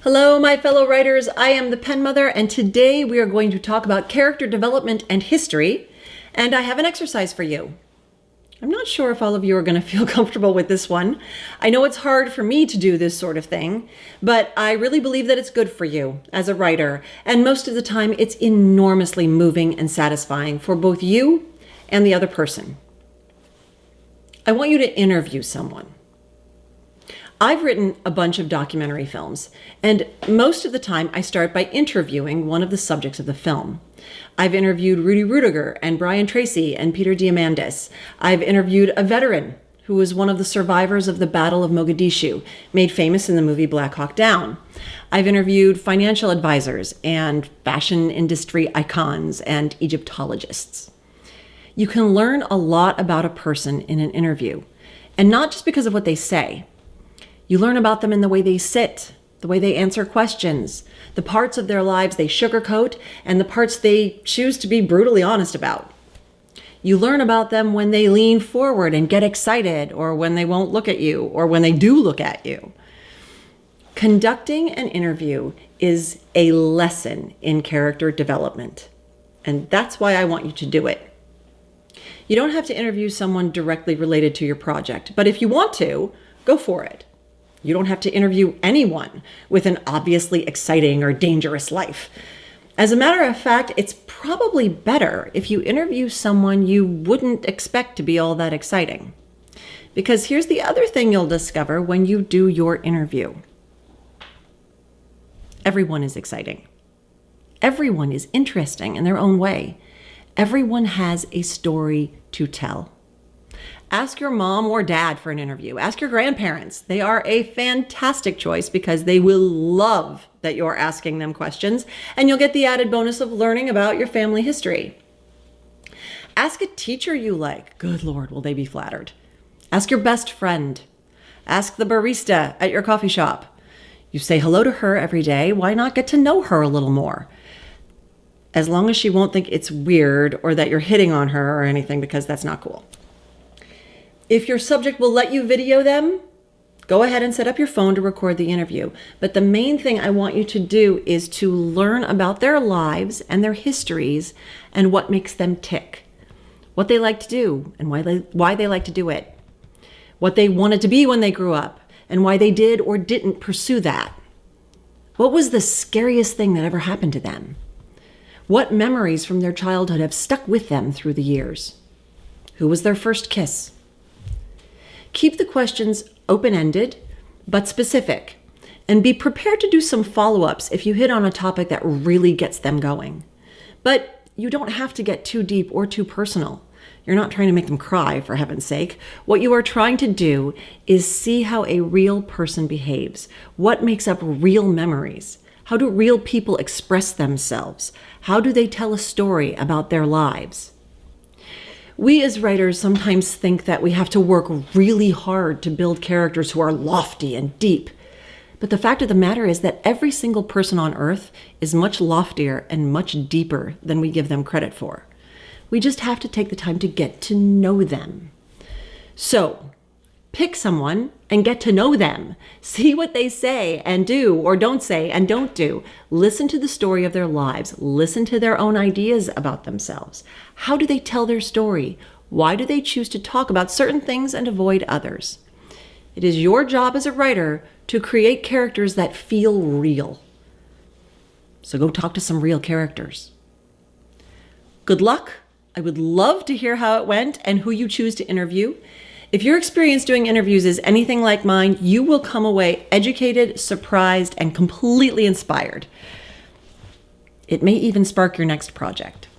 Hello, my fellow writers. I am the Pen Mother, and today we are going to talk about character development and history, and I have an exercise for you. I'm not sure if all of you are going to feel comfortable with this one. I know it's hard for me to do this sort of thing, but I really believe that it's good for you as a writer, and most of the time it's enormously moving and satisfying for both you and the other person. I want you to interview someone. I've written a bunch of documentary films, and most of the time I start by interviewing one of the subjects of the film. I've interviewed Rudy Ruettiger and Brian Tracy and Peter Diamandis. I've interviewed a veteran who was one of the survivors of the Battle of Mogadishu, made famous in the movie Black Hawk Down. I've interviewed financial advisors and fashion industry icons and Egyptologists. You can learn a lot about a person in an interview, and not just because of what they say. You learn about them in the way they sit, the way they answer questions, the parts of their lives they sugarcoat, and the parts they choose to be brutally honest about. You learn about them when they lean forward and get excited, or when they won't look at you, or when they do look at you. Conducting an interview is a lesson in character development, and that's why I want you to do it. You don't have to interview someone directly related to your project, but if you want to, go for it. You don't have to interview anyone with an obviously exciting or dangerous life. As a matter of fact, it's probably better if you interview someone you wouldn't expect to be all that exciting. Because here's the other thing you'll discover when you do your interview. Everyone is exciting. Everyone is interesting in their own way. Everyone has a story to tell. Ask your mom or dad for an interview. Ask your grandparents. They are a fantastic choice because they will love that you're asking them questions, and you'll get the added bonus of learning about your family history. Ask a teacher you like. Good Lord, will they be flattered. Ask your best friend. Ask the barista at your coffee shop. You say hello to her every day. Why not get to know her a little more? As long as she won't think it's weird or that you're hitting on her or anything, because that's not cool. If your subject will let you video them, go ahead and set up your phone to record the interview. But the main thing I want you to do is to learn about their lives and their histories and what makes them tick, what they like to do and why they like to do it, what they wanted to be when they grew up and why they did or didn't pursue that. What was the scariest thing that ever happened to them? What memories from their childhood have stuck with them through the years? Who was their first kiss? Keep the questions open-ended, but specific, and be prepared to do some follow-ups if you hit on a topic that really gets them going. But you don't have to get too deep or too personal. You're not trying to make them cry, for heaven's sake. What you are trying to do is see how a real person behaves. What makes up real memories? How do real people express themselves? How do they tell a story about their lives? We as writers sometimes think that we have to work really hard to build characters who are lofty and deep. But the fact of the matter is that every single person on Earth is much loftier and much deeper than we give them credit for. We just have to take the time to get to know them. So, pick someone and get to know them. See what they say and do, or don't say and don't do. Listen to the story of their lives. Listen to their own ideas about themselves. How do they tell their story? Why do they choose to talk about certain things and avoid others? It is your job as a writer to create characters that feel real. So go talk to some real characters. Good luck. I would love to hear how it went and who you choose to interview. If your experience doing interviews is anything like mine, you will come away educated, surprised, and completely inspired. It may even spark your next project.